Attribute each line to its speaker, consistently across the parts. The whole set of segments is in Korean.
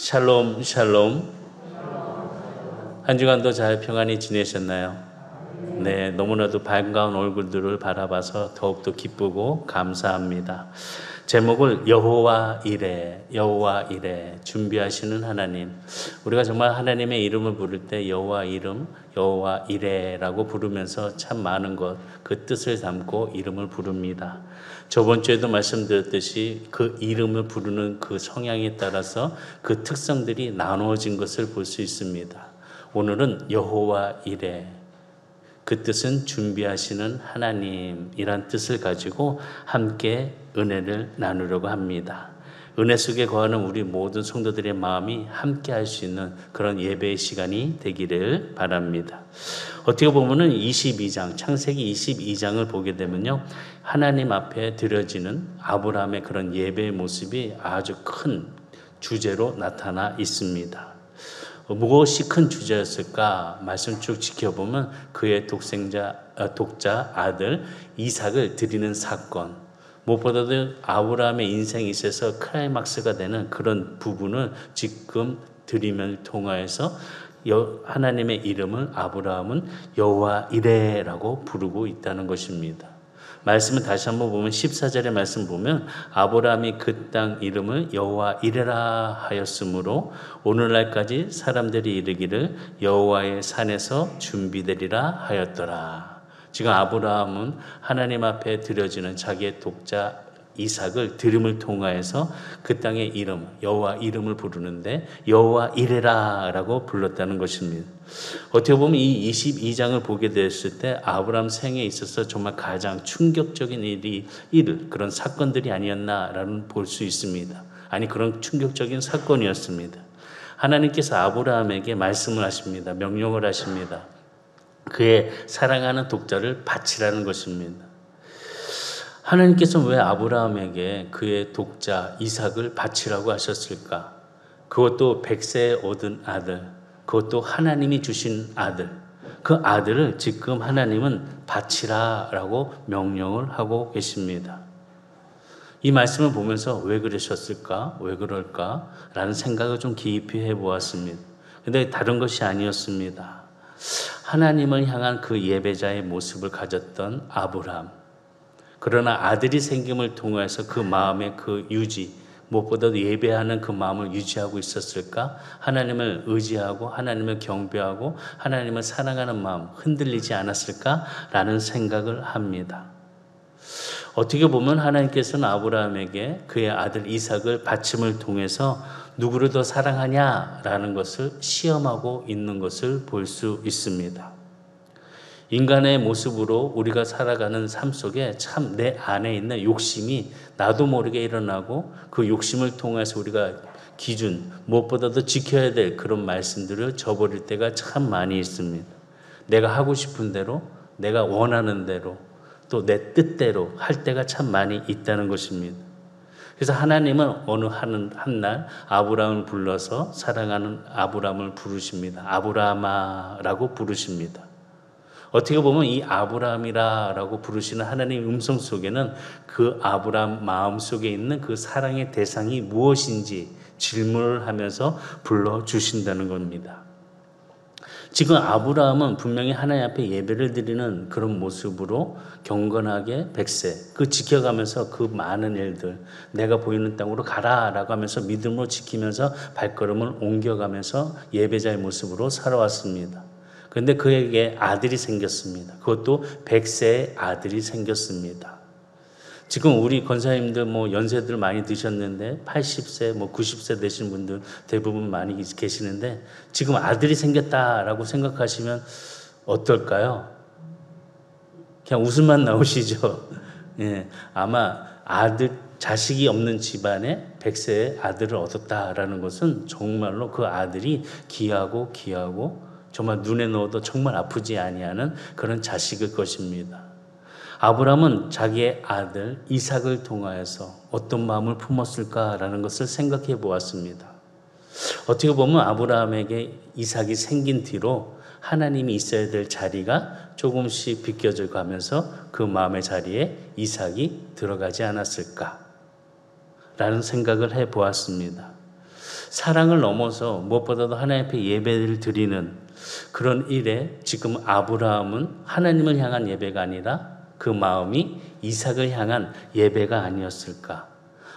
Speaker 1: 샬롬 샬롬. 한 주간도 잘 평안히 지내셨나요? 네, 너무나도 반가운 얼굴들을 바라봐서 더욱더 기쁘고 감사합니다. 제목을 여호와 이레, 여호와 이레, 준비하시는 하나님. 우리가 정말 하나님의 이름을 부를 때 여호와 이름, 여호와 이레라고 부르면서 참 많은 것, 그 뜻을 담고 이름을 부릅니다. 저번 주에도 말씀드렸듯이 그 이름을 부르는 그 성향에 따라서 그 특성들이 나누어진 것을 볼 수 있습니다. 오늘은 여호와 이레, 그 뜻은 준비하시는 하나님이란 뜻을 가지고 함께 은혜를 나누려고 합니다. 은혜 속에 거하는 우리 모든 성도들의 마음이 함께 할 수 있는 그런 예배의 시간이 되기를 바랍니다. 어떻게 보면은 22장, 창세기 22장을 보게 되면요, 하나님 앞에 드려지는 아브라함의 그런 예배의 모습이 아주 큰 주제로 나타나 있습니다. 무엇이 큰 주제였을까? 말씀 쭉 지켜보면 그의 독자 아들 이삭을 드리는 사건, 무엇보다도 아브라함의 인생에 있어서 클라이막스가 되는 그런 부분을 지금 드림을 통하여서 하나님의 이름을 아브라함은 여호와 이레라고 부르고 있다는 것입니다. 말씀을 다시 한번 보면 14절의 말씀 보면 아브라함이 그 땅 이름을 여호와 이레라 하였으므로 오늘날까지 사람들이 이르기를 여호와의 산에서 준비되리라 하였더라. 지금 아브라함은 하나님 앞에 드려지는 자기의 독자 이삭을 드림을 통하여서 그 땅의 이름, 여호와 이름을 부르는데 여호와 이레라라고 불렀다는 것입니다. 어떻게 보면 이 22장을 보게 됐을 때 아브라함 생에 있어서 정말 가장 충격적인 그런 사건들이 아니었나라는 볼 수 있습니다. 아니, 그런 충격적인 사건이었습니다. 하나님께서 아브라함에게 말씀을 하십니다. 명령을 하십니다. 그의 사랑하는 독자를 바치라는 것입니다. 하나님께서 왜 아브라함에게 그의 독자 이삭을 바치라고 하셨을까? 그것도 100세에 얻은 아들, 그것도 하나님이 주신 아들, 그 아들을 지금 하나님은 바치라라고 명령을 하고 계십니다. 이 말씀을 보면서 왜 그러셨을까? 왜 그럴까? 라는 생각을 좀 깊이 해보았습니다. 근데 다른 것이 아니었습니다. 하나님을 향한 그 예배자의 모습을 가졌던 아브라함, 그러나 아들이 생김을 통해서 그 마음의 그 유지, 무엇보다도 예배하는 그 마음을 유지하고 있었을까? 하나님을 의지하고 하나님을 경배하고 하나님을 사랑하는 마음 흔들리지 않았을까? 라는 생각을 합니다. 어떻게 보면 하나님께서는 아브라함에게 그의 아들 이삭을 바침을 통해서 누구를 더 사랑하냐라는 것을 시험하고 있는 것을 볼 수 있습니다. 인간의 모습으로 우리가 살아가는 삶 속에 참 내 안에 있는 욕심이 나도 모르게 일어나고 그 욕심을 통해서 우리가 기준, 무엇보다도 지켜야 될 그런 말씀들을 저버릴 때가 참 많이 있습니다. 내가 하고 싶은 대로, 내가 원하는 대로, 또 내 뜻대로 할 때가 참 많이 있다는 것입니다. 그래서 하나님은 어느 한날 아브라함을 불러서 사랑하는 아브라함을 부르십니다. 아브라함아라고 부르십니다. 어떻게 보면 이 아브라함이라고 부르시는 하나님의 음성 속에는 그 아브라함 마음 속에 있는 그 사랑의 대상이 무엇인지 질문을 하면서 불러주신다는 겁니다. 지금 아브라함은 분명히 하나님 앞에 예배를 드리는 그런 모습으로 경건하게 100세 그 지켜가면서 그 많은 일들, 내가 보이는 땅으로 가라라고 하면서 믿음으로 지키면서 발걸음을 옮겨가면서 예배자의 모습으로 살아왔습니다. 그런데 그에게 아들이 생겼습니다. 그것도 100세의 아들이 생겼습니다. 지금 우리 권사님들 연세들 많이 드셨는데 80세, 90세 되신 분들 대부분 많이 계시는데 지금 아들이 생겼다라고 생각하시면 어떨까요? 그냥 웃음만 나오시죠. 예, 아마 자식이 없는 집안에 100세의 아들을 얻었다라는 것은 정말로 그 아들이 귀하고 정말 눈에 넣어도 정말 아프지 아니하는 그런 자식일 것입니다. 아브라함은 자기의 아들 이삭을 통하여서 어떤 마음을 품었을까라는 것을 생각해 보았습니다. 어떻게 보면 아브라함에게 이삭이 생긴 뒤로 하나님이 있어야 될 자리가 조금씩 비껴져 가면서 그 마음의 자리에 이삭이 들어가지 않았을까라는 생각을 해 보았습니다. 사랑을 넘어서 무엇보다도 하나님 앞에 예배를 드리는 그런 일에 지금 아브라함은 하나님을 향한 예배가 아니라 그 마음이 이삭을 향한 예배가 아니었을까?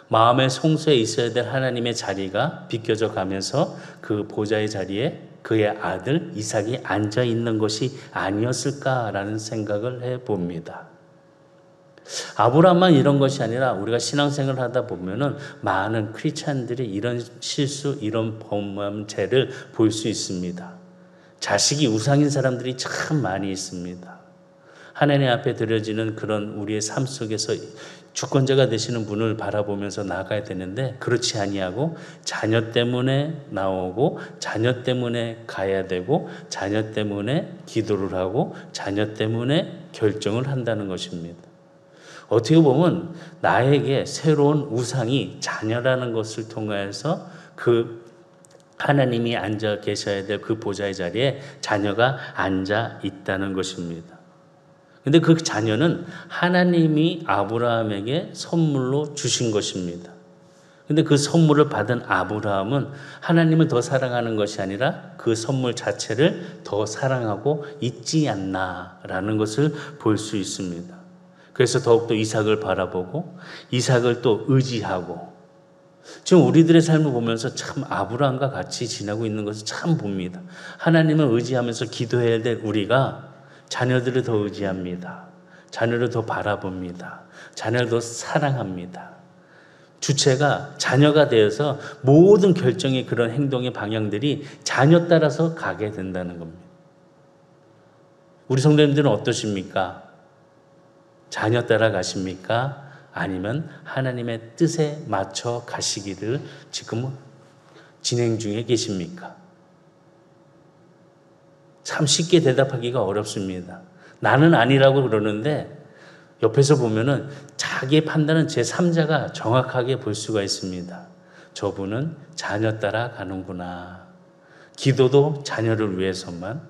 Speaker 1: 마음의 성소에 있어야 될 하나님의 자리가 비껴져 가면서 그 보좌의 자리에 그의 아들 이삭이 앉아 있는 것이 아니었을까라는 생각을 해봅니다. 아브라함만 이런 것이 아니라 우리가 신앙생활을 하다 보면은 많은 크리스찬들이 이런 실수, 이런 범죄를 볼 수 있습니다. 자식이 우상인 사람들이 참 많이 있습니다. 하나님 앞에 드려지는 그런 우리의 삶 속에서 주권자가 되시는 분을 바라보면서 나아가야 되는데 그렇지 아니하고 자녀 때문에 나오고 자녀 때문에 가야 되고 자녀 때문에 기도를 하고 자녀 때문에 결정을 한다는 것입니다. 어떻게 보면 나에게 새로운 우상이 자녀라는 것을 통해서 그 하나님이 앉아 계셔야 될 그 보좌의 자리에 자녀가 앉아 있다는 것입니다. 근데 그 자녀는 하나님이 아브라함에게 선물로 주신 것입니다. 근데 그 선물을 받은 아브라함은 하나님을 더 사랑하는 것이 아니라 그 선물 자체를 더 사랑하고 있지 않나라는 것을 볼 수 있습니다. 그래서 더욱더 이삭을 바라보고 이삭을 또 의지하고 지금 우리들의 삶을 보면서 참 아브라함과 같이 지나고 있는 것을 참 봅니다. 하나님을 의지하면서 기도해야 될 우리가 자녀들을 더 의지합니다. 자녀를 더 바라봅니다. 자녀를 더 사랑합니다. 주체가 자녀가 되어서 모든 결정의 그런 행동의 방향들이 자녀 따라서 가게 된다는 겁니다. 우리 성도님들은 어떠십니까? 자녀 따라 가십니까? 아니면 하나님의 뜻에 맞춰 가시기를 지금 진행 중에 계십니까? 참 쉽게 대답하기가 어렵습니다. 나는 아니라고 그러는데 옆에서 보면은 자기의 판단은 제3자가 정확하게 볼 수가 있습니다. 저분은 자녀 따라 가는구나. 기도도 자녀를 위해서만,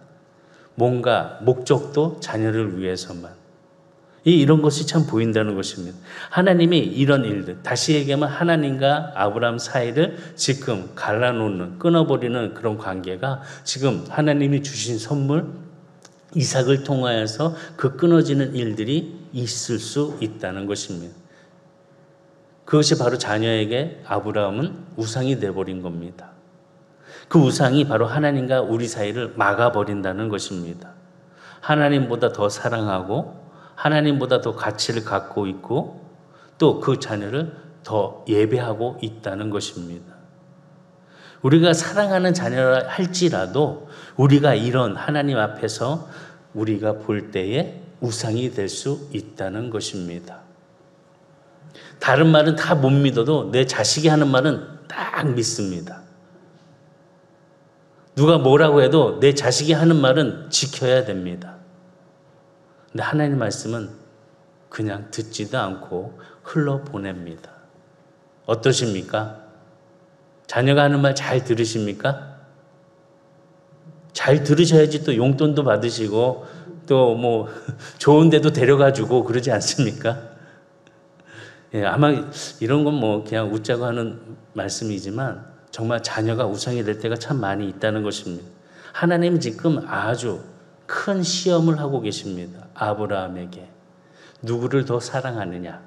Speaker 1: 뭔가 목적도 자녀를 위해서만. 이런 것이 참 보인다는 것입니다. 하나님이 이런 일들, 다시 얘기하면 하나님과 아브라함 사이를 지금 갈라놓는, 끊어버리는 그런 관계가 지금 하나님이 주신 선물 이삭을 통하여서 그 끊어지는 일들이 있을 수 있다는 것입니다. 그것이 바로 자녀에게 아브라함은 우상이 되어버린 겁니다. 그 우상이 바로 하나님과 우리 사이를 막아버린다는 것입니다. 하나님보다 더 사랑하고 하나님보다 더 가치를 갖고 있고 또 그 자녀를 더 예배하고 있다는 것입니다. 우리가 사랑하는 자녀라 할지라도 우리가 이런 하나님 앞에서 우리가 볼 때에 우상이 될 수 있다는 것입니다. 다른 말은 다 못 믿어도 내 자식이 하는 말은 딱 믿습니다. 누가 뭐라고 해도 내 자식이 하는 말은 지켜야 됩니다. 근데 하나님 말씀은 그냥 듣지도 않고 흘러보냅니다. 어떠십니까? 자녀가 하는 말 잘 들으십니까? 잘 들으셔야지 또 용돈도 받으시고 또 뭐 좋은 데도 데려가 주고 그러지 않습니까? 예, 아마 이런 건 뭐 그냥 웃자고 하는 말씀이지만 정말 자녀가 우상이 될 때가 참 많이 있다는 것입니다. 하나님은 지금 아주 큰 시험을 하고 계십니다. 아브라함에게. 누구를 더 사랑하느냐?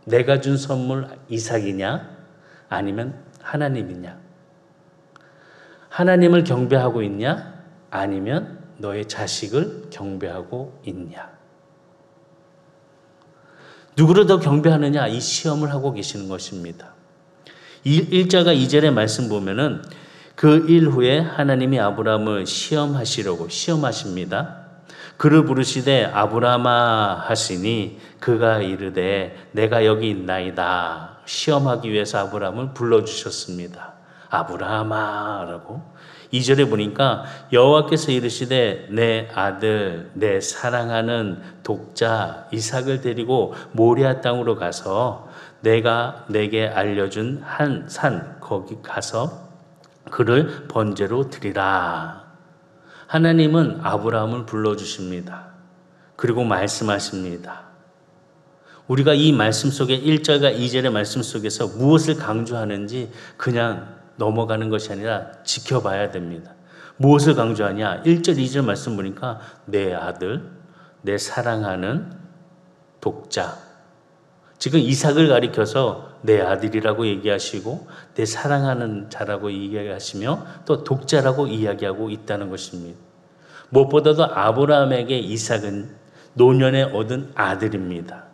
Speaker 1: 내가 준 선물 이삭이냐? 아니면 하나님이냐? 하나님을 경배하고 있냐? 아니면 너의 자식을 경배하고 있냐? 누구를 더 경배하느냐? 이 시험을 하고 계시는 것입니다. 1절과 2절의 말씀 보면은 그 일 후에 하나님이 아브라함을 시험하십니다. 그를 부르시되 아브라함아 하시니 그가 이르되 내가 여기 있나이다. 시험하기 위해서 아브라함을 불러주셨습니다. 아브라함아 라고. 2절에 보니까 여호와께서 이르시되 내 아들 내 사랑하는 독자 이삭을 데리고 모리아 땅으로 가서 내가 내게 알려준 한 산 거기 가서 그를 번제로 드리라. 하나님은 아브라함을 불러주십니다. 그리고 말씀하십니다. 우리가 이 말씀 속에 1절과 2절의 말씀 속에서 무엇을 강조하는지 그냥 넘어가는 것이 아니라 지켜봐야 됩니다. 무엇을 강조하냐? 1절, 2절 말씀 보니까 내 아들, 내 사랑하는 독자. 지금 이삭을 가리켜서 내 아들이라고 얘기하시고 내 사랑하는 자라고 이야기하시며 또 독자라고 이야기하고 있다는 것입니다. 무엇보다도 아브라함에게 이삭은 노년에 얻은 아들입니다.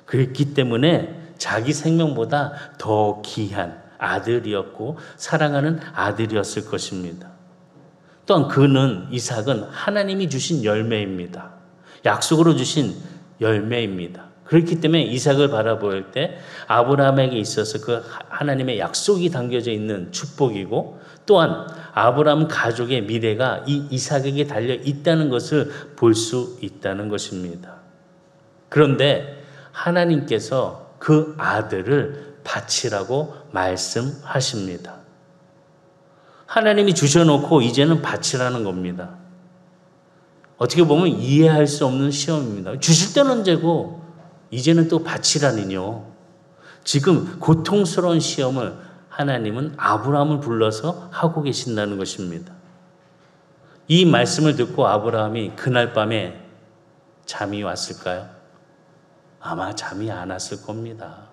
Speaker 1: 그렇기 때문에 자기 생명보다 더 귀한 아들이었고 사랑하는 아들이었을 것입니다. 또한 그는 이삭은 하나님이 주신 열매입니다. 약속으로 주신 열매입니다. 그렇기 때문에 이삭을 바라볼 때 아브라함에게 있어서 그 하나님의 약속이 담겨져 있는 축복이고 또한 아브라함 가족의 미래가 이 이삭에게 달려 있다는 것을 볼 수 있다는 것입니다. 그런데 하나님께서 그 아들을 바치라고 말씀하십니다. 하나님이 주셔놓고 이제는 바치라는 겁니다. 어떻게 보면 이해할 수 없는 시험입니다. 주실 때는 언제고 이제는 또 바치라니요. 지금 고통스러운 시험을 하나님은 아브라함을 불러서 하고 계신다는 것입니다. 이 말씀을 듣고 아브라함이 그날 밤에 잠이 왔을까요? 아마 잠이 안 왔을 겁니다.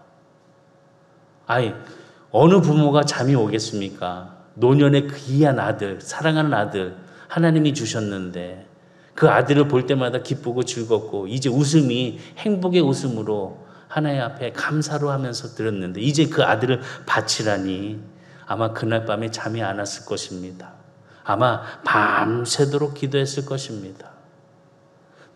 Speaker 1: 어느 부모가 잠이 오겠습니까? 노년의 귀한 아들, 사랑하는 아들 하나님이 주셨는데 그 아들을 볼 때마다 기쁘고 즐겁고 이제 웃음이 행복의 웃음으로 하나님 앞에 감사로 하면서 들었는데 이제 그 아들을 바치라니 아마 그날 밤에 잠이 안 왔을 것입니다. 아마 밤새도록 기도했을 것입니다.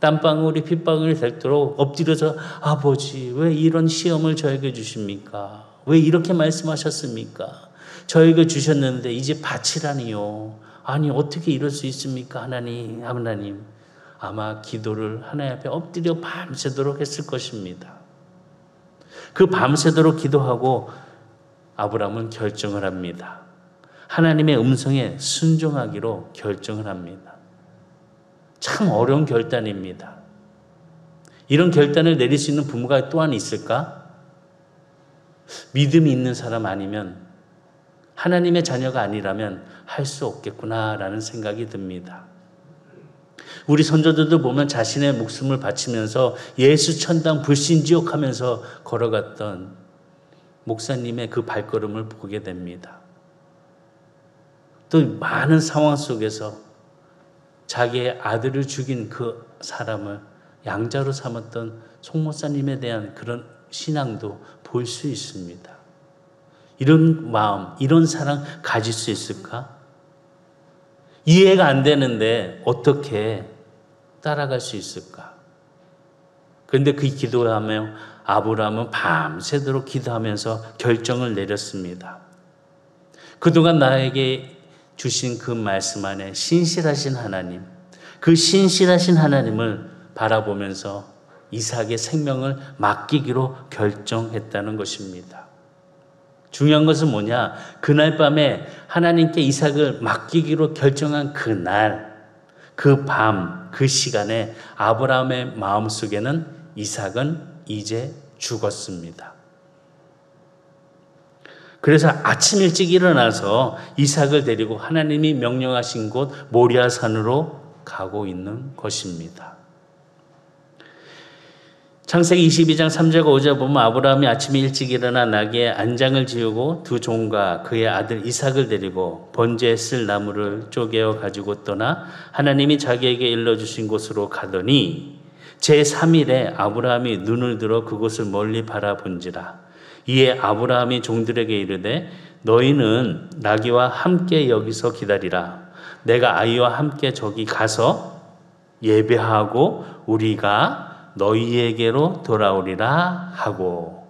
Speaker 1: 땀방울이 핏방울이 닳도록 엎드려서 아버지 왜 이런 시험을 저에게 주십니까? 왜 이렇게 말씀하셨습니까? 저에게 주셨는데 이제 바치라니요. 아니 어떻게 이럴 수 있습니까? 하나님 아마 기도를 하나님 앞에 엎드려 밤새도록 했을 것입니다. 그 밤새도록 기도하고 아브라함은 결정을 합니다. 하나님의 음성에 순종하기로 결정을 합니다. 참 어려운 결단입니다. 이런 결단을 내릴 수 있는 부모가 또한 있을까? 믿음이 있는 사람 아니면 하나님의 자녀가 아니라면 할 수 없겠구나라는 생각이 듭니다. 우리 선조들도 보면 자신의 목숨을 바치면서 예수 천당 불신지옥 하면서 걸어갔던 목사님의 그 발걸음을 보게 됩니다. 또 많은 상황 속에서 자기의 아들을 죽인 그 사람을 양자로 삼았던 송 목사님에 대한 그런 신앙도 볼 수 있습니다. 이런 마음, 이런 사랑 가질 수 있을까? 이해가 안 되는데 어떻게 따라갈 수 있을까? 그런데 그 기도하며 아브라함은 밤새도록 기도하면서 결정을 내렸습니다. 그동안 나에게 주신 그 말씀 안에 신실하신 하나님, 그 신실하신 하나님을 바라보면서 이삭의 생명을 맡기기로 결정했다는 것입니다. 중요한 것은 뭐냐? 그날 밤에 하나님께 이삭을 맡기기로 결정한 그날, 그 밤, 그 시간에 아브라함의 마음속에는 이삭은 이제 죽었습니다. 그래서 아침 일찍 일어나서 이삭을 데리고 하나님이 명령하신 곳 모리아산으로 가고 있는 것입니다. 창세기 22장 3절과 5절 보면 아브라함이 아침에 일찍 일어나 나귀에 안장을 지우고 두 종과 그의 아들 이삭을 데리고 번제에 쓸 나무를 쪼개어 가지고 떠나 하나님이 자기에게 일러주신 곳으로 가더니 제3일에 아브라함이 눈을 들어 그곳을 멀리 바라본지라. 이에 아브라함이 종들에게 이르되 너희는 나귀와 함께 여기서 기다리라. 내가 아이와 함께 저기 가서 예배하고 우리가 너희에게로 돌아오리라 하고.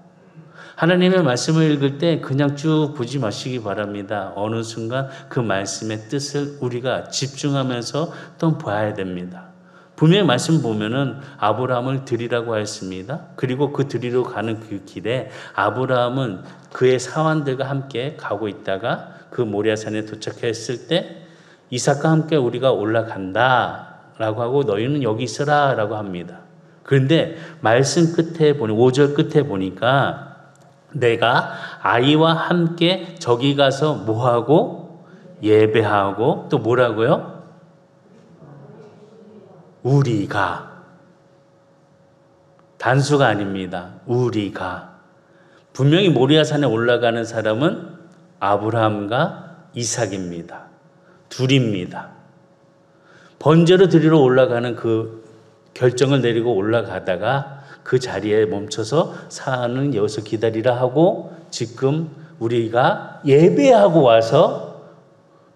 Speaker 1: 하나님의 말씀을 읽을 때 그냥 쭉 보지 마시기 바랍니다. 어느 순간 그 말씀의 뜻을 우리가 집중하면서 또 봐야 됩니다. 분명히 말씀 보면은 아브라함을 드리라고 하였습니다. 그리고 그 드리러 가는 그 길에 아브라함은 그의 사환들과 함께 가고 있다가 그 모리아산에 도착했을 때 이삭과 함께 우리가 올라간다 라고 하고 너희는 여기 있어라 라고 합니다. 그런데 말씀 끝에 보니 5절 끝에 보니까 내가 아이와 함께 저기 가서 뭐하고 예배하고 또 뭐라고요? 우리가 단수가 아닙니다. 우리가 분명히 모리아산에 올라가는 사람은 아브라함과 이삭입니다. 둘입니다. 번제로 드리러 올라가는 그 결정을 내리고 올라가다가 그 자리에 멈춰서 사는 여기서 기다리라 하고 지금 우리가 예배하고 와서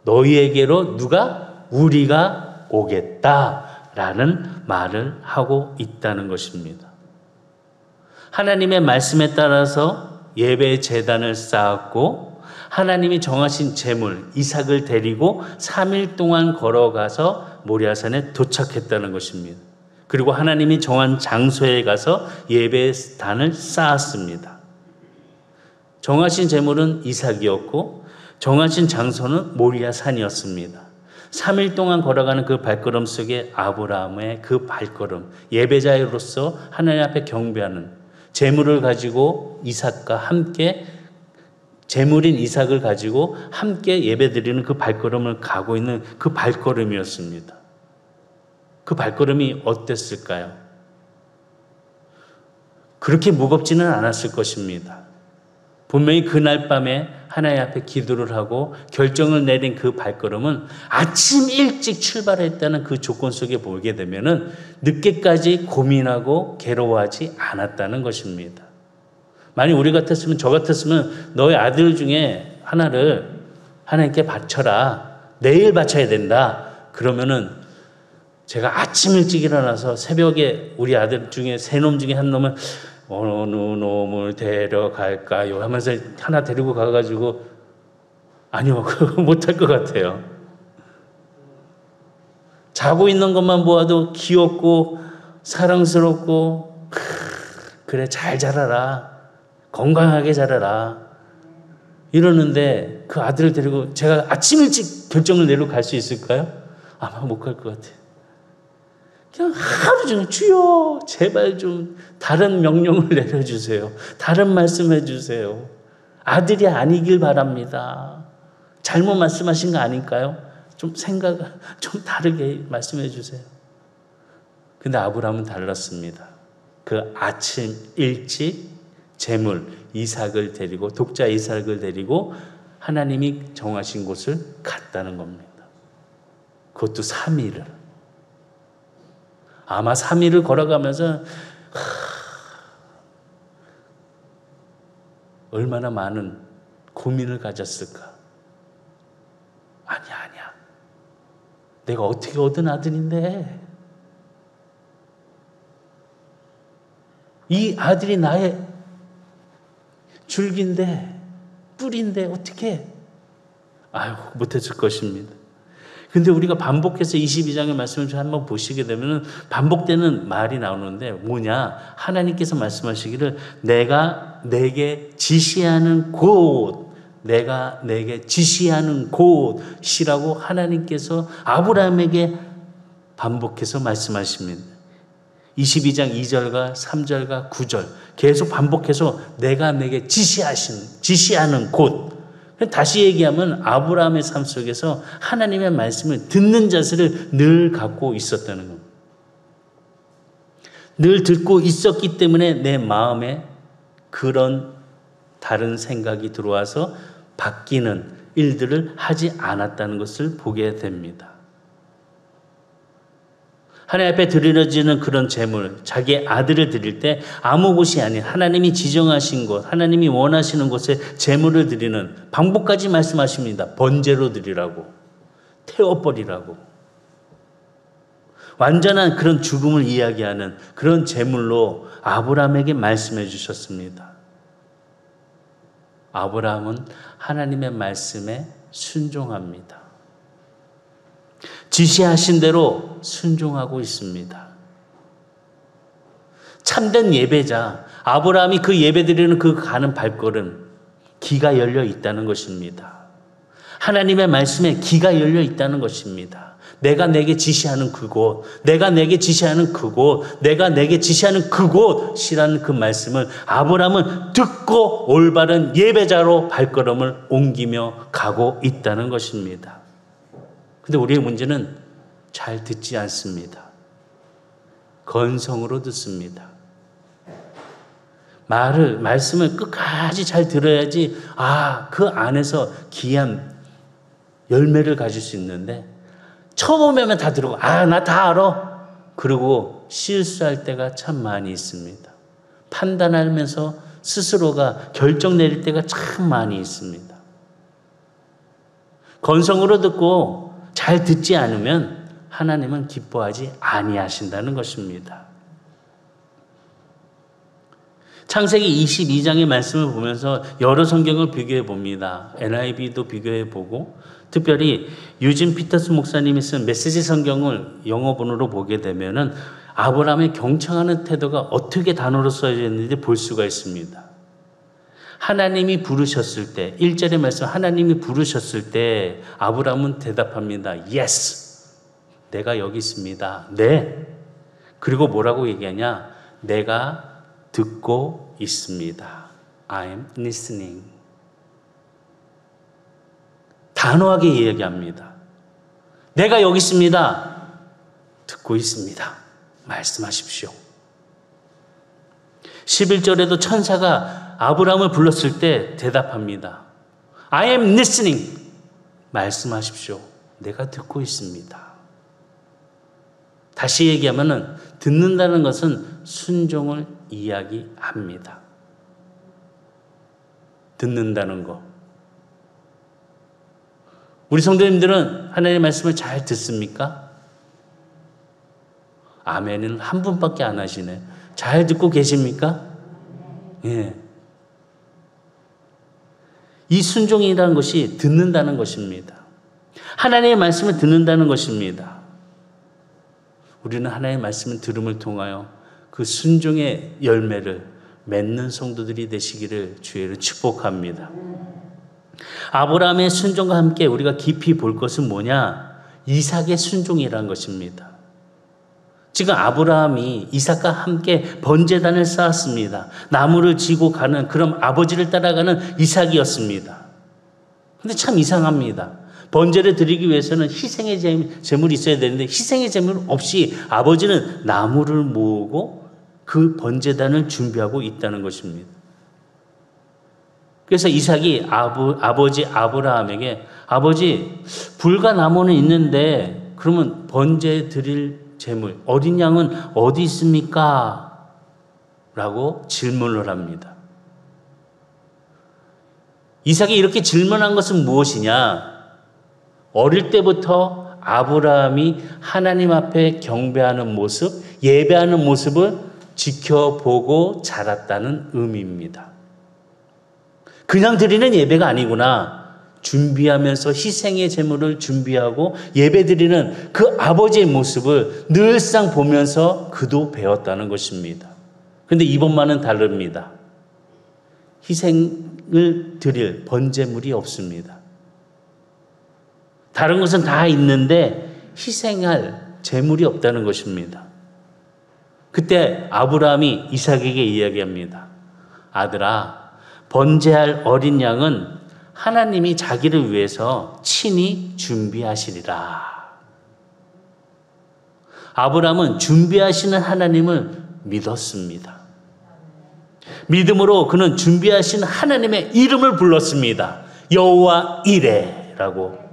Speaker 1: 너희에게로 누가 우리가 오겠다라는 말을 하고 있다는 것입니다. 하나님의 말씀에 따라서 예배의 제단을 쌓았고 하나님이 정하신 제물 이삭을 데리고 3일 동안 걸어가서 모리아산에 도착했다는 것입니다. 그리고 하나님이 정한 장소에 가서 예배의 단을 쌓았습니다. 정하신 제물은 이삭이었고 정하신 장소는 모리아산이었습니다. 3일 동안 걸어가는 그 발걸음 속에 아브라함의 그 발걸음, 예배자로서 하나님 앞에 경배하는 제물을 가지고 이삭과 함께 제물인 이삭을 가지고 함께 예배드리는 그 발걸음을 가고 있는 그 발걸음이었습니다. 그 발걸음이 어땠을까요? 그렇게 무겁지는 않았을 것입니다. 분명히 그날 밤에 하나님 앞에 기도를 하고 결정을 내린 그 발걸음은 아침 일찍 출발했다는 그 조건 속에 보게 되면은 늦게까지 고민하고 괴로워하지 않았다는 것입니다. 만약 우리 같았으면 저 같았으면 너의 아들 중에 하나를 하나님께 바쳐라. 내일 바쳐야 된다. 그러면은 제가 아침 일찍 일어나서 새벽에 우리 아들 중에 세 놈 중에 한 놈을 어느 놈을 데려갈까요? 하면서 하나 데리고 가가지고 아니요. 그거 못할 것 같아요. 자고 있는 것만 보아도 귀엽고 사랑스럽고 그래 잘 자라라. 건강하게 자라라. 이러는데 그 아들을 데리고 제가 아침 일찍 결정을 내리고 갈 수 있을까요? 아마 못 갈 것 같아요. 그냥 하루 종일 주여 제발 좀 다른 명령을 내려주세요. 다른 말씀해 주세요. 아들이 아니길 바랍니다. 잘못 말씀하신 거 아닐까요? 좀 다르게 말씀해 주세요. 근데 아브라함은 달랐습니다. 그 아침 일찍 제물 이삭을 데리고 독자 이삭을 데리고 하나님이 정하신 곳을 갔다는 겁니다. 그것도 3일을. 아마 3일을 걸어가면서 얼마나 많은 고민을 가졌을까. 아니야. 내가 어떻게 얻은 아들인데 이 아들이 나의 줄기인데 뿌리인데 어떻게 못했을 것입니다. 근데 우리가 반복해서 22장의 말씀을 한번 보시게 되면 반복되는 말이 나오는데 뭐냐? 하나님께서 말씀하시기를 내가 내게 지시하는 곳, 내가 내게 지시하는 곳이라고 하나님께서 아브라함에게 반복해서 말씀하십니다. 22장 2절과 3절과 9절 계속 반복해서 내가 내게 지시하는 곳. 다시 얘기하면 아브라함의 삶 속에서 하나님의 말씀을 듣는 자세를 늘 갖고 있었다는 겁니다. 늘 듣고 있었기 때문에 내 마음에 그런 다른 생각이 들어와서 바뀌는 일들을 하지 않았다는 것을 보게 됩니다. 하나님 앞에 드려지는 그런 제물, 자기의 아들을 드릴 때 아무 곳이 아닌 하나님이 지정하신 곳, 하나님이 원하시는 곳에 제물을 드리는 방법까지 말씀하십니다. 번제로 드리라고, 태워버리라고. 완전한 그런 죽음을 이야기하는 그런 제물로 아브라함에게 말씀해 주셨습니다. 아브라함은 하나님의 말씀에 순종합니다. 지시하신 대로 순종하고 있습니다. 참된 예배자 아브라함이 그 예배드리는 그 가는 발걸음 기가 열려 있다는 것입니다. 하나님의 말씀에 귀가 열려 있다는 것입니다. 내가 내게 지시하는 그곳, 내가 내게 지시하는 그곳, 내가 내게 지시하는 그곳이라는 그 말씀을 아브라함은 듣고 올바른 예배자로 발걸음을 옮기며 가고 있다는 것입니다. 근데 우리의 문제는 잘 듣지 않습니다. 건성으로 듣습니다. 말씀을 끝까지 잘 들어야지, 그 안에서 귀한 열매를 가질 수 있는데, 처음 오면 다 들어고, 나 다 알아. 그리고 실수할 때가 참 많이 있습니다. 판단하면서 스스로가 결정 내릴 때가 참 많이 있습니다. 건성으로 듣고 잘 듣지 않으면 하나님은 기뻐하지 아니하신다는 것입니다. 창세기 22장의 말씀을 보면서 여러 성경을 비교해 봅니다. NIV도 비교해 보고, 특별히 유진 피터스 목사님이 쓴 메시지 성경을 영어본으로 보게 되면은 아브라함의 경청하는 태도가 어떻게 단어로 써져 있는지 볼 수가 있습니다. 하나님이 부르셨을 때, 1절의 말씀, 하나님이 부르셨을 때 아브라함은 대답합니다. Yes. 내가 여기 있습니다. 네. 그리고 뭐라고 얘기하냐? 내가 듣고 있습니다. I'm listening. 단호하게 이야기합니다. 내가 여기 있습니다. 듣고 있습니다. 말씀하십시오. 11절에도 천사가 아브라함을 불렀을 때 대답합니다. I am listening. 말씀하십시오. 내가 듣고 있습니다. 다시 얘기하면은 듣는다는 것은 순종을 이야기합니다. 듣는다는 거. 우리 성도님들은 하나님의 말씀을 잘 듣습니까? 아멘은 한 분밖에 안 하시네. 잘 듣고 계십니까? 예. 이 순종이라는 것이 듣는다는 것입니다. 하나님의 말씀을 듣는다는 것입니다. 우리는 하나님의 말씀을 들음을 통하여 그 순종의 열매를 맺는 성도들이 되시기를 주의로 축복합니다. 아브라함의 순종과 함께 우리가 깊이 볼 것은 뭐냐? 이삭의 순종이라는 것입니다. 지금 아브라함이 이삭과 함께 번제단을 쌓았습니다. 나무를 지고 가는, 그럼 아버지를 따라가는 이삭이었습니다. 근데 참 이상합니다. 번제를 드리기 위해서는 희생의 제물이 있어야 되는데 희생의 제물 없이 아버지는 나무를 모으고 그 번제단을 준비하고 있다는 것입니다. 그래서 이삭이 아버지 아브라함에게, 아버지, 불과 나무는 있는데 그러면 번제 드릴 제물, 어린 양은 어디 있습니까? 라고 질문을 합니다. 이삭이 이렇게 질문한 것은 무엇이냐? 어릴 때부터 아브라함이 하나님 앞에 경배하는 모습, 예배하는 모습을 지켜보고 자랐다는 의미입니다. 그냥 드리는 예배가 아니구나. 준비하면서 희생의 제물을 준비하고 예배드리는 그 아버지의 모습을 늘상 보면서 그도 배웠다는 것입니다. 그런데 이번만은 다릅니다. 희생을 드릴 번제물이 없습니다. 다른 것은 다 있는데 희생할 제물이 없다는 것입니다. 그때 아브라함이 이삭에게 이야기합니다. 아들아, 번제할 어린 양은 하나님이 자기를 위해서 친히 준비하시리라. 아브라함은 준비하시는 하나님을 믿었습니다. 믿음으로 그는 준비하신 하나님의 이름을 불렀습니다. 여호와 이레라고.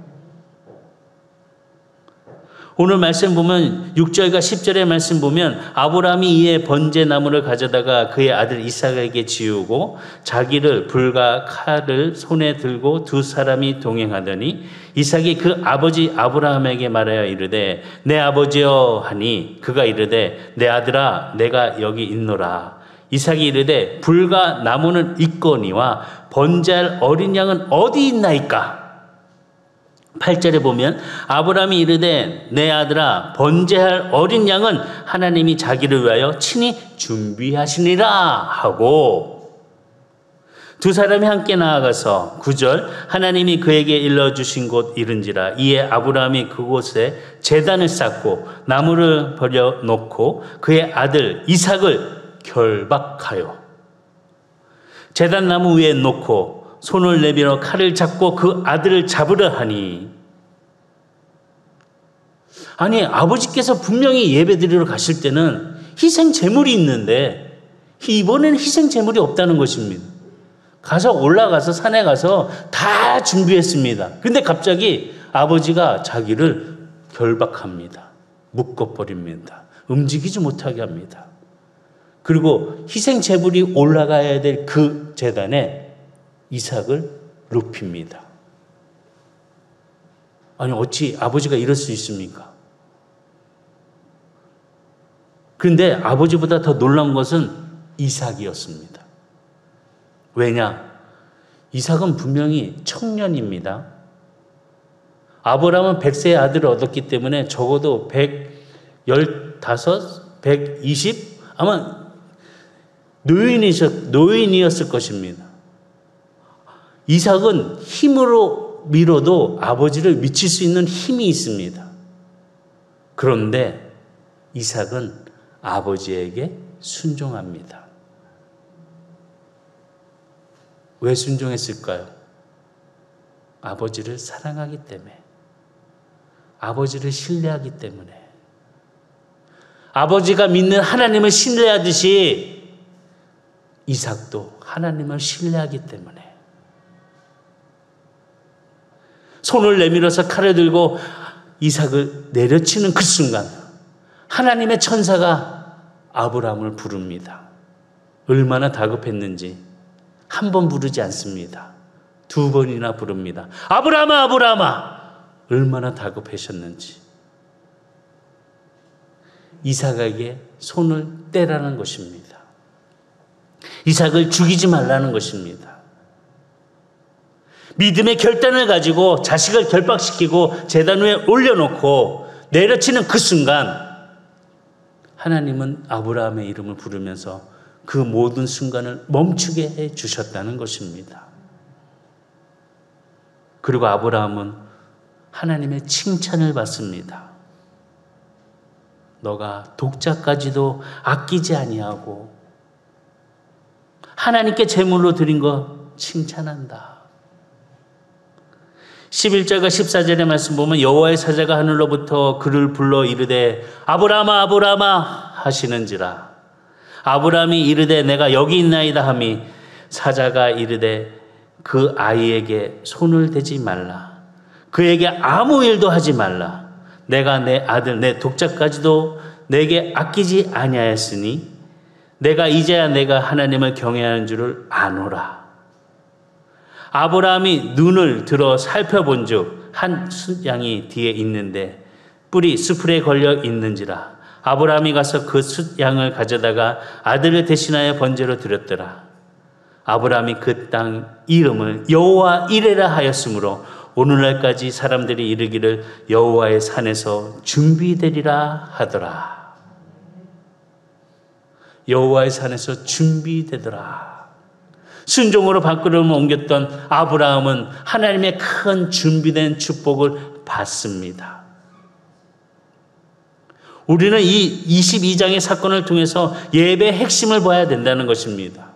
Speaker 1: 오늘 말씀 보면 6절과 10절의 말씀 보면 아브라함이 이에 번제 나무를 가져다가 그의 아들 이삭에게 지우고 자기를 불과 칼을 손에 들고 두 사람이 동행하더니 이삭이 그 아버지 아브라함에게 말하여 이르되 내 아버지여 하니 그가 이르되 내 아들아 내가 여기 있노라. 이삭이 이르되 불과 나무는 있거니와 번제할 어린 양은 어디 있나이까? 8절에 보면 아브라함이 이르되 내 아들아 번제할 어린 양은 하나님이 자기를 위하여 친히 준비하시니라 하고, 두 사람이 함께 나아가서 9절 하나님이 그에게 일러주신 곳 이른지라. 이에 아브라함이 그곳에 제단을 쌓고 나무를 버려놓고 그의 아들 이삭을 결박하여 제단 나무 위에 놓고 손을 내밀어 칼을 잡고 그 아들을 잡으려 하니, 아니 아버지께서 분명히 예배드리러 가실 때는 희생 제물이 있는데 이번에는 희생 제물이 없다는 것입니다. 가서 올라가서 산에 가서 다 준비했습니다. 근데 갑자기 아버지가 자기를 결박합니다. 묶어버립니다. 움직이지 못하게 합니다. 그리고 희생 제물이 올라가야 될 그 제단에 이삭을 눕힙니다. 아니 어찌 아버지가 이럴 수 있습니까? 그런데 아버지보다 더 놀라운 것은 이삭이었습니다. 왜냐? 이삭은 분명히 청년입니다. 아브라함은 100세의 아들을 얻었기 때문에 적어도 115, 120 아마 노인이었을 것입니다. 이삭은 힘으로 밀어도 아버지를 미칠 수 있는 힘이 있습니다. 그런데 이삭은 아버지에게 순종합니다. 왜 순종했을까요? 아버지를 사랑하기 때문에, 아버지를 신뢰하기 때문에, 아버지가 믿는 하나님을 신뢰하듯이 이삭도 하나님을 신뢰하기 때문에 손을 내밀어서 칼을 들고 이삭을 내려치는 그 순간 하나님의 천사가 아브라함을 부릅니다. 얼마나 다급했는지 한 번 부르지 않습니다. 2번이나 부릅니다. 아브라함아, 아브라함아! 얼마나 다급하셨는지. 이삭에게 손을 떼라는 것입니다. 이삭을 죽이지 말라는 것입니다. 믿음의 결단을 가지고 자식을 결박시키고 제단 위에 올려놓고 내려치는 그 순간 하나님은 아브라함의 이름을 부르면서 그 모든 순간을 멈추게 해 주셨다는 것입니다. 그리고 아브라함은 하나님의 칭찬을 받습니다. 너가 독자까지도 아끼지 아니하고 하나님께 제물로 드린 거 칭찬한다. 11절과 14절의 말씀 보면 여호와의 사자가 하늘로부터 그를 불러 이르되 아브라함아 아브라함아 하시는지라. 아브라함이 이르되 내가 여기 있나이다 하미 사자가 이르되 그 아이에게 손을 대지 말라. 그에게 아무 일도 하지 말라. 내가 내 아들 내 독자까지도 내게 아끼지 아니하였으니 내가 이제야 내가 하나님을 경외하는 줄을 아노라. 아브라함이 눈을 들어 살펴본 즉 한 숫양이 뒤에 있는데 뿔이 수풀에 걸려 있는지라. 아브라함이 가서 그 숫양을 가져다가 아들을 대신하여 번제로 드렸더라. 아브라함이 그 땅 이름을 여호와 이레라 하였으므로 오늘날까지 사람들이 이르기를 여호와의 산에서 준비되리라 하더라. 여호와의 산에서 준비되더라. 순종으로 발걸음을 옮겼던 아브라함은 하나님의 큰 준비된 축복을 받습니다. 우리는 이 22장의 사건을 통해서 예배의 핵심을 봐야 된다는 것입니다.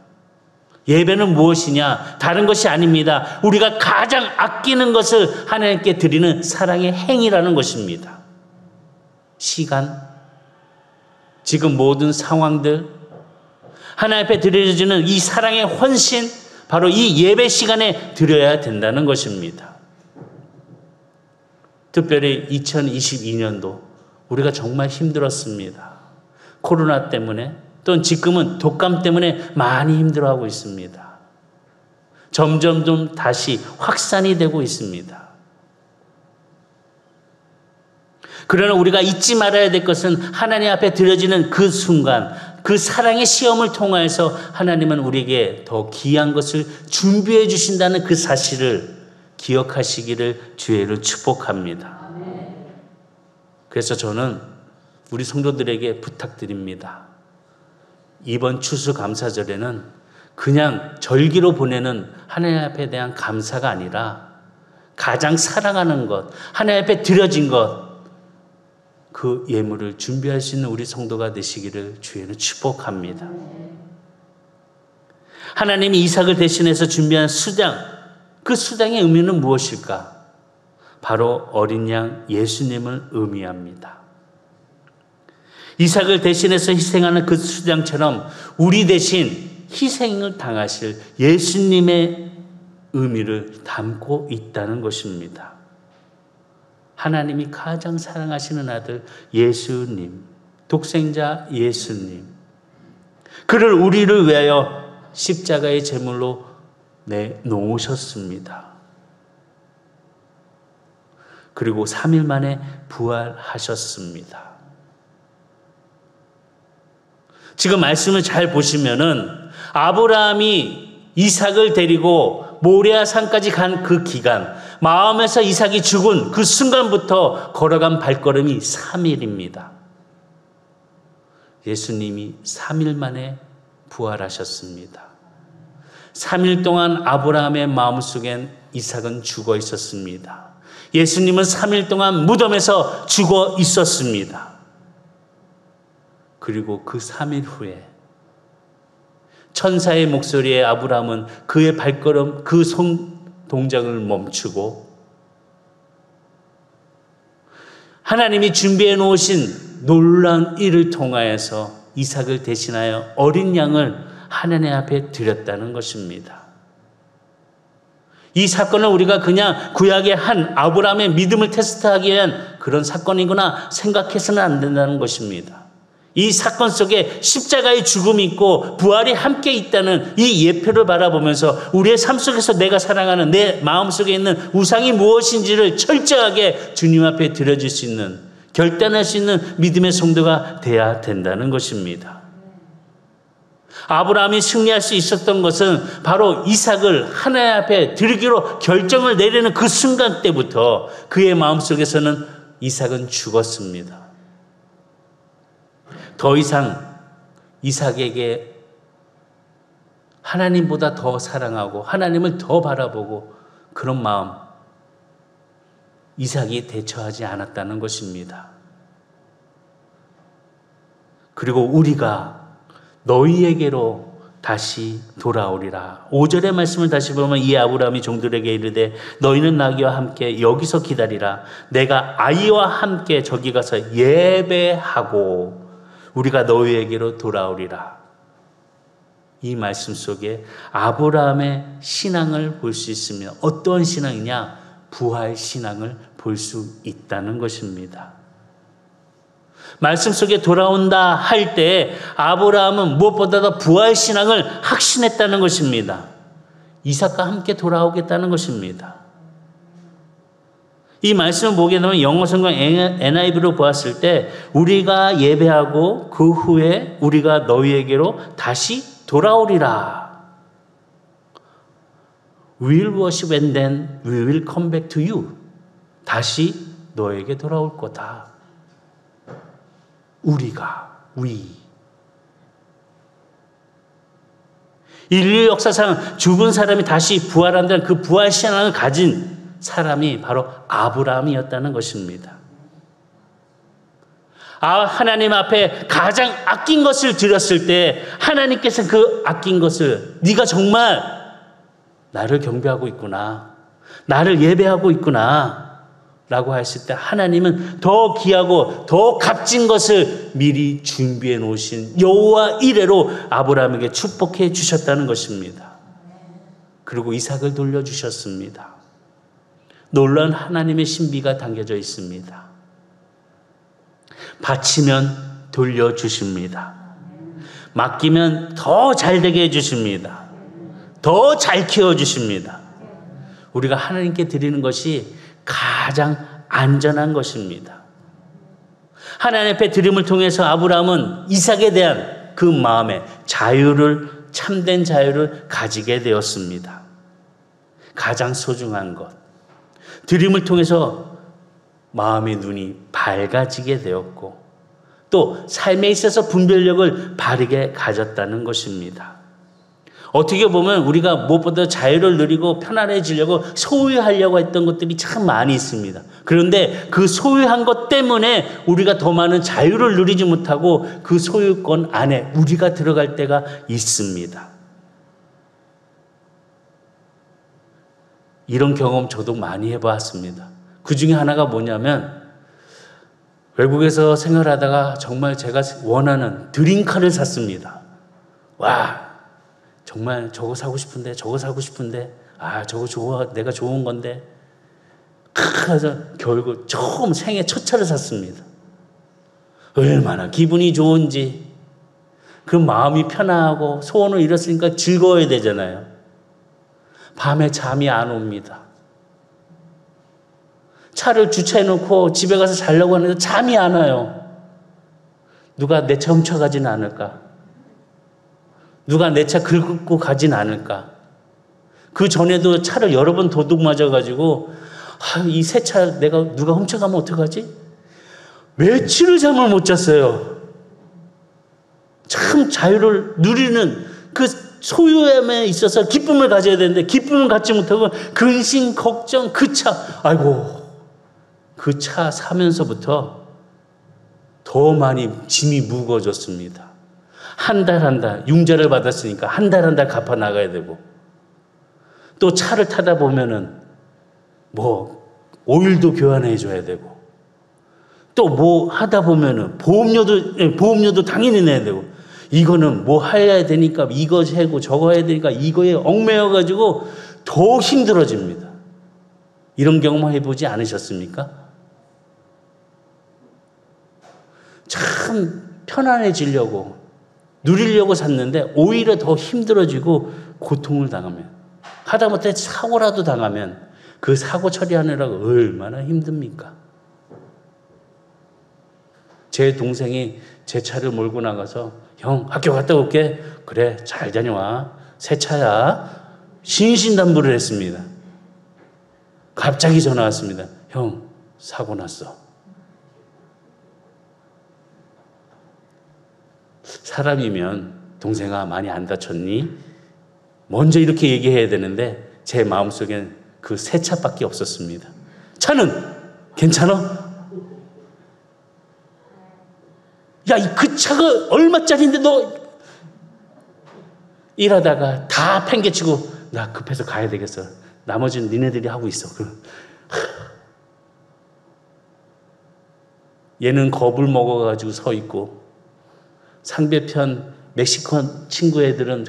Speaker 1: 예배는 무엇이냐? 다른 것이 아닙니다. 우리가 가장 아끼는 것을 하나님께 드리는 사랑의 행위라는 것입니다. 시간, 지금 모든 상황들, 하나님 앞에 드려지는 이 사랑의 헌신, 바로 이 예배 시간에 드려야 된다는 것입니다. 특별히 2022년도 우리가 정말 힘들었습니다. 코로나 때문에 또는 지금은 독감 때문에 많이 힘들어하고 있습니다. 점점 좀 다시 확산이 되고 있습니다. 그러나 우리가 잊지 말아야 될 것은 하나님 앞에 드려지는 그 순간, 그 사랑의 시험을 통하여서 하나님은 우리에게 더 귀한 것을 준비해 주신다는 그 사실을 기억하시기를 주의를 축복합니다. 그래서 저는 우리 성도들에게 부탁드립니다. 이번 추수감사절에는 그냥 절기로 보내는 하나님 앞에 대한 감사가 아니라 가장 사랑하는 것, 하나님 앞에 드려진 것, 그 예물을 준비할 수 있는 우리 성도가 되시기를 주에는 축복합니다. 하나님이 이삭을 대신해서 준비한 수장, 그 수장의 의미는 무엇일까? 바로 어린 양 예수님을 의미합니다. 이삭을 대신해서 희생하는 그 수장처럼 우리 대신 희생을 당하실 예수님의 의미를 담고 있다는 것입니다. 하나님이 가장 사랑하시는 아들 예수님, 독생자 예수님, 그를 우리를 위하여 십자가의 제물로 내놓으셨습니다. 그리고 3일 만에 부활하셨습니다. 지금 말씀을 잘 보시면은 아브라함이 이삭을 데리고 모리아 산까지 간 그 기간, 마음에서 이삭이 죽은 그 순간부터 걸어간 발걸음이 3일입니다. 예수님이 3일 만에 부활하셨습니다. 3일 동안 아브라함의 마음속엔 이삭은 죽어 있었습니다. 예수님은 3일 동안 무덤에서 죽어 있었습니다. 그리고 그 3일 후에 천사의 목소리에 아브라함은 그의 발걸음, 그 손 동작을 멈추고 하나님이 준비해 놓으신 놀라운 일을 통하여서 이삭을 대신하여 어린 양을 하나님 앞에 드렸다는 것입니다. 이 사건을 우리가 그냥 구약의 한 아브라함의 믿음을 테스트하기 위한 그런 사건이구나 생각해서는 안 된다는 것입니다. 이 사건 속에 십자가의 죽음이 있고 부활이 함께 있다는 이 예표를 바라보면서 우리의 삶 속에서 내가 사랑하는 내 마음속에 있는 우상이 무엇인지를 철저하게 주님 앞에 드려줄 수 있는, 결단할 수 있는 믿음의 성도가 돼야 된다는 것입니다. 아브라함이 승리할 수 있었던 것은 바로 이삭을 하나님 앞에 드리기로 결정을 내리는 그 순간 때부터 그의 마음속에서는 이삭은 죽었습니다. 더 이상 이삭에게 하나님보다 더 사랑하고 하나님을 더 바라보고 그런 마음, 이삭이 대처하지 않았다는 것입니다. 그리고 우리가 너희에게로 다시 돌아오리라. 5절의 말씀을 다시 보면 이 아브라함이 종들에게 이르되 너희는 나귀와 함께 여기서 기다리라. 내가 아이와 함께 저기 가서 예배하고 우리가 너희에게로 돌아오리라. 이 말씀 속에 아브라함의 신앙을 볼 수 있으며 어떠한 신앙이냐? 부활 신앙을 볼 수 있다는 것입니다. 말씀 속에 돌아온다 할 때 아브라함은 무엇보다도 부활 신앙을 확신했다는 것입니다. 이삭과 함께 돌아오겠다는 것입니다. 이 말씀을 보게 되면 영어 성경 NIV로 보았을 때 우리가 예배하고 그 후에 우리가 너희에게로 다시 돌아오리라. We will worship and then we will come back to you. 다시 너에게 돌아올 거다. 우리가, we. 인류 역사상 죽은 사람이 다시 부활한다는 그 부활 신앙을 가진 사람이 바로 아브라함이었다는 것입니다. 하나님 앞에 가장 아낀 것을 드렸을 때 하나님께서 그 아낀 것을 네가 정말 나를 경배하고 있구나, 나를 예배하고 있구나 라고 했을 때 하나님은 더 귀하고 더 값진 것을 미리 준비해 놓으신 여호와 이레로 아브라함에게 축복해 주셨다는 것입니다. 그리고 이삭을 돌려주셨습니다. 놀라운 하나님의 신비가 담겨져 있습니다. 바치면 돌려주십니다. 맡기면 더 잘되게 해주십니다. 더 잘 키워주십니다. 우리가 하나님께 드리는 것이 가장 안전한 것입니다. 하나님 앞에 드림을 통해서 아브라함은 이삭에 대한 그 마음의 자유를, 참된 자유를 가지게 되었습니다. 가장 소중한 것. 드림을 통해서 마음의 눈이 밝아지게 되었고 또 삶에 있어서 분별력을 바르게 가졌다는 것입니다. 어떻게 보면 우리가 무엇보다 자유를 누리고 편안해지려고 소유하려고 했던 것들이 참 많이 있습니다. 그런데 그 소유한 것 때문에 우리가 더 많은 자유를 누리지 못하고 그 소유권 안에 우리가 들어갈 때가 있습니다. 이런 경험 저도 많이 해봤습니다. 그 중에 하나가 뭐냐면 외국에서 생활하다가 정말 제가 원하는 드림카를 샀습니다. 와, 정말 저거 사고 싶은데, 저거 좋아, 내가 좋은 건데. 그래서 결국 처음 생애 첫 차를 샀습니다. 얼마나 기분이 좋은지. 그 마음이 편하고 소원을 이뤘으니까 즐거워야 되잖아요. 밤에 잠이 안 옵니다. 차를 주차해놓고 집에 가서 자려고 하는데 잠이 안 와요. 누가 내 차 훔쳐가진 않을까? 누가 내 차 긁고 가진 않을까? 그 전에도 차를 여러 번 도둑 맞아가지고 이 새 차 내가 누가 훔쳐가면 어떡하지? 며칠을 잠을 못 잤어요. 참 자유를 누리는 그 소유함에 있어서 기쁨을 가져야 되는데 기쁨을 갖지 못하고 근심, 걱정, 그 차, 아이고 그 차 사면서부터 더 많이 짐이 무거워졌습니다. 한 달 융자를 받았으니까 한 달 갚아 나가야 되고 또 차를 타다 보면은 뭐 오일도 교환해 줘야 되고 또 뭐 하다 보면은 보험료도 당연히 내야 되고 이거는 뭐 해야 되니까 이거 해고 저거 해야 되니까 이거에 얽매여 가지고 더 힘들어집니다. 이런 경험 해보지 않으셨습니까? 참 편안해지려고 누리려고 샀는데 오히려 더 힘들어지고 고통을 당하면 하다못해 사고라도 당하면 그 사고 처리하느라고 얼마나 힘듭니까? 제 동생이 제 차를 몰고 나가서 형 학교 갔다 올게. 그래 잘 다녀와. 새 차야. 신신당부를 했습니다. 갑자기 전화 왔습니다. 형 사고 났어. 사람이면 동생아 많이 안 다쳤니? 먼저 이렇게 얘기해야 되는데 제 마음속엔 그 새 차밖에 없었습니다. 차는 괜찮아? 야, 그 차가 얼마짜리인데 너 일하다가 다 팽개치고 나 급해서 가야 되겠어. 나머지는 니네들이 하고 있어. 얘는 겁을 먹어가지고 서 있고 상대편 멕시코 친구 애들은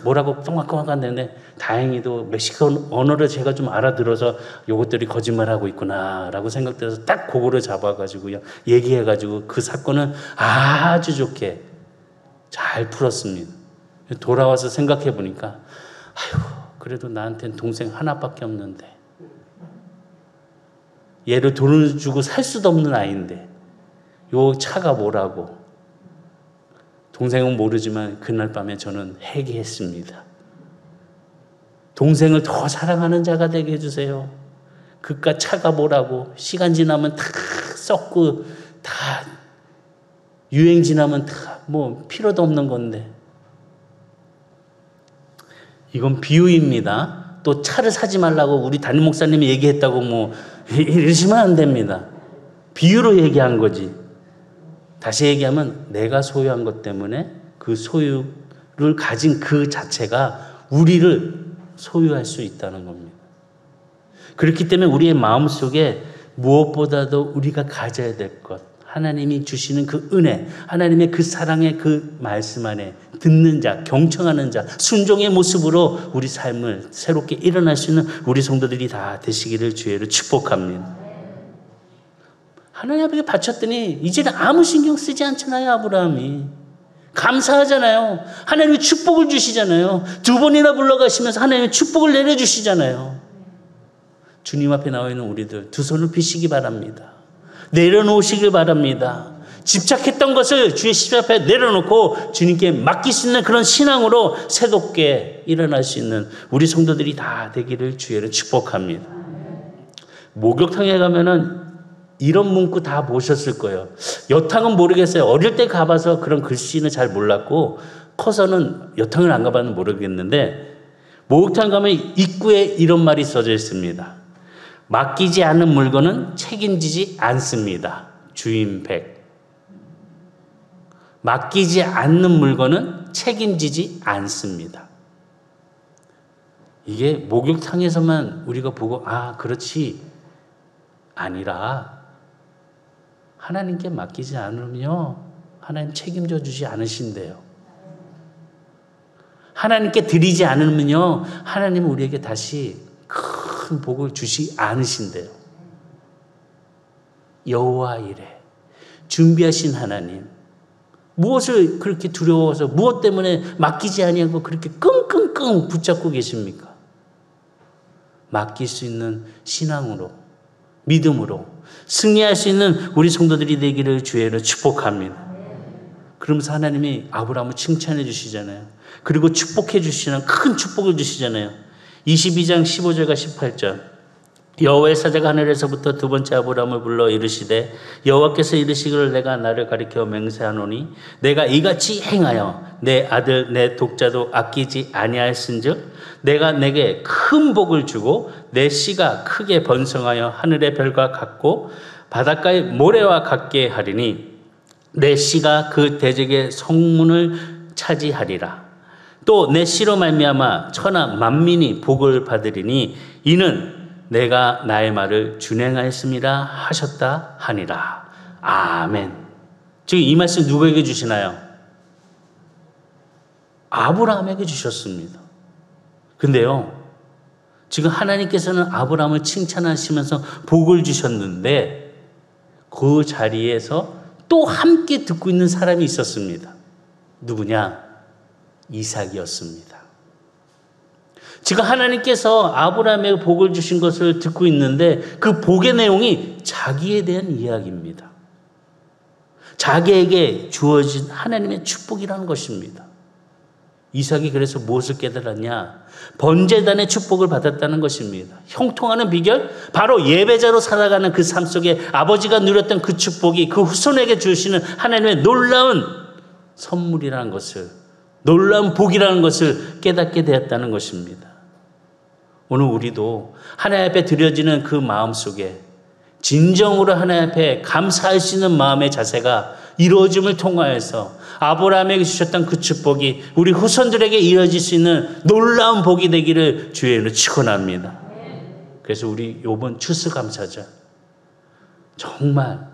Speaker 1: 뭐라고 똥막똥막 한다는데 다행히도 멕시코 언어를 제가 좀 알아들어서 요것들이 거짓말하고 있구나라고 생각돼서 딱 그거를 잡아가지고요 얘기해가지고 그 사건은 아주 좋게 잘 풀었습니다. 돌아와서 생각해 보니까 아이고 그래도 나한테는 동생 하나밖에 없는데 얘를 돈을 주고 살 수도 없는 아이인데 요 차가 뭐라고. 동생은 모르지만 그날 밤에 저는 회개했습니다. 동생을 더 사랑하는 자가 되게 해주세요. 그깟 차가 뭐라고. 시간 지나면 다 썩고 다 유행 지나면 다 뭐 필요도 없는 건데. 이건 비유입니다. 또 차를 사지 말라고 우리 담임 목사님이 얘기했다고 뭐 이러시면 안 됩니다. 비유로 얘기한 거지. 다시 얘기하면 내가 소유한 것 때문에 그 소유를 가진 그 자체가 우리를 소유할 수 있다는 겁니다. 그렇기 때문에 우리의 마음속에 무엇보다도 우리가 가져야 될 것, 하나님이 주시는 그 은혜, 하나님의 그 사랑의 그 말씀 안에 듣는 자, 경청하는 자, 순종의 모습으로 우리 삶을 새롭게 일어날 수 있는 우리 성도들이 다 되시기를 주의로 축복합니다. 하나님 앞에 바쳤더니 이제는 아무 신경 쓰지 않잖아요. 아브라함이 감사하잖아요. 하나님이 축복을 주시잖아요. 2번이나 불러가시면서 하나님의 축복을 내려주시잖아요. 주님 앞에 나와 있는 우리들 두 손을 펴시기 바랍니다. 내려놓으시길 바랍니다. 집착했던 것을 주의 십자 앞에 내려놓고 주님께 맡길 수 있는 그런 신앙으로 새롭게 일어날 수 있는 우리 성도들이 다 되기를 주의로 축복합니다. 목욕탕에 가면은 이런 문구 다 보셨을 거예요. 여탕은 모르겠어요. 어릴 때 가봐서 그런 글씨는 잘 몰랐고 커서는 여탕을 안 가봐는 모르겠는데 목욕탕 가면 입구에 이런 말이 써져 있습니다. 맡기지 않는 물건은 책임지지 않습니다. 주인백. 맡기지 않는 물건은 책임지지 않습니다. 이게 목욕탕에서만 우리가 보고 아 그렇지 아니라 하나님께 맡기지 않으면요 하나님 책임져 주지 않으신대요. 하나님께 드리지 않으면요 하나님은 우리에게 다시 큰 복을 주시 않으신대요. 여호와 이레 준비하신 하나님 무엇을 그렇게 두려워서 무엇 때문에 맡기지 아니하고 그렇게 끙끙끙 붙잡고 계십니까? 맡길 수 있는 신앙으로 믿음으로 승리할 수 있는 우리 성도들이 되기를 주의로 축복합니다. 그러면서 하나님이 아브라함을 칭찬해 주시잖아요. 그리고 축복해 주시는 큰 축복을 주시잖아요. 22장 15절과 18절 여호와의 사자가 하늘에서부터 두 번째 아브라함을 불러 이르시되 여호와께서 이르시기를 내가 나를 가리켜 맹세하노니 내가 이같이 행하여 내 아들 내 독자도 아끼지 아니하였은즉 내가 내게 큰 복을 주고 내 씨가 크게 번성하여 하늘의 별과 같고 바닷가의 모래와 같게 하리니 내 씨가 그 대적의 성문을 차지하리라. 또 내 씨로 말미암아 천하 만민이 복을 받으리니 이는 내가 나의 말을 준행하였습니다 하셨다 하니라. 아멘. 지금 이 말씀 누구에게 주시나요? 아브라함에게 주셨습니다. 근데요, 지금 하나님께서는 아브라함을 칭찬하시면서 복을 주셨는데 그 자리에서 또 함께 듣고 있는 사람이 있었습니다. 누구냐? 이삭이었습니다. 지금 하나님께서 아브라함에게 복을 주신 것을 듣고 있는데 그 복의 내용이 자기에 대한 이야기입니다. 자기에게 주어진 하나님의 축복이라는 것입니다. 이삭이 그래서 무엇을 깨달았냐? 번제단의 축복을 받았다는 것입니다. 형통하는 비결? 바로 예배자로 살아가는 그 삶 속에 아버지가 누렸던 그 축복이 그 후손에게 주시는 하나님의 놀라운 선물이라는 것을, 놀라운 복이라는 것을 깨닫게 되었다는 것입니다. 오늘 우리도 하나님 앞에 드려지는 그 마음 속에 진정으로 하나님 앞에 감사할 수 있는 마음의 자세가 이루어짐을 통하여서 아브라함에게 주셨던 그 축복이 우리 후손들에게 이어질 수 있는 놀라운 복이 되기를 주의 이름으로 축원합니다. 그래서 우리 이번 추수감사절 정말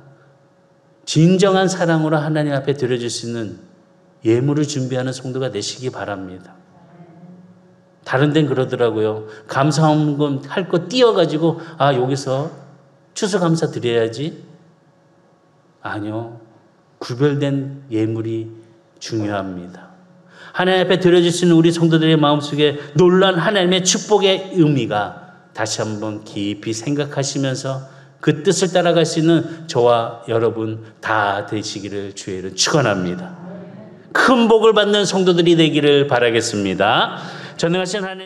Speaker 1: 진정한 사랑으로 하나님 앞에 드려질 수 있는 예물을 준비하는 성도가 되시기 바랍니다. 다른 데는 그러더라고요. 감사헌금 할 거 띄어가지고 아 여기서 추수감사 드려야지. 아니요. 구별된 예물이 중요합니다. 하나님 앞에 드려질 수 있는 우리 성도들의 마음속에 놀라운 하나님의 축복의 의미가 다시 한번 깊이 생각하시면서 그 뜻을 따라갈 수 있는 저와 여러분 다 되시기를 주의 이름으로 축원합니다. 큰 복을 받는 성도들이 되기를 바라겠습니다. 전능하신 하나님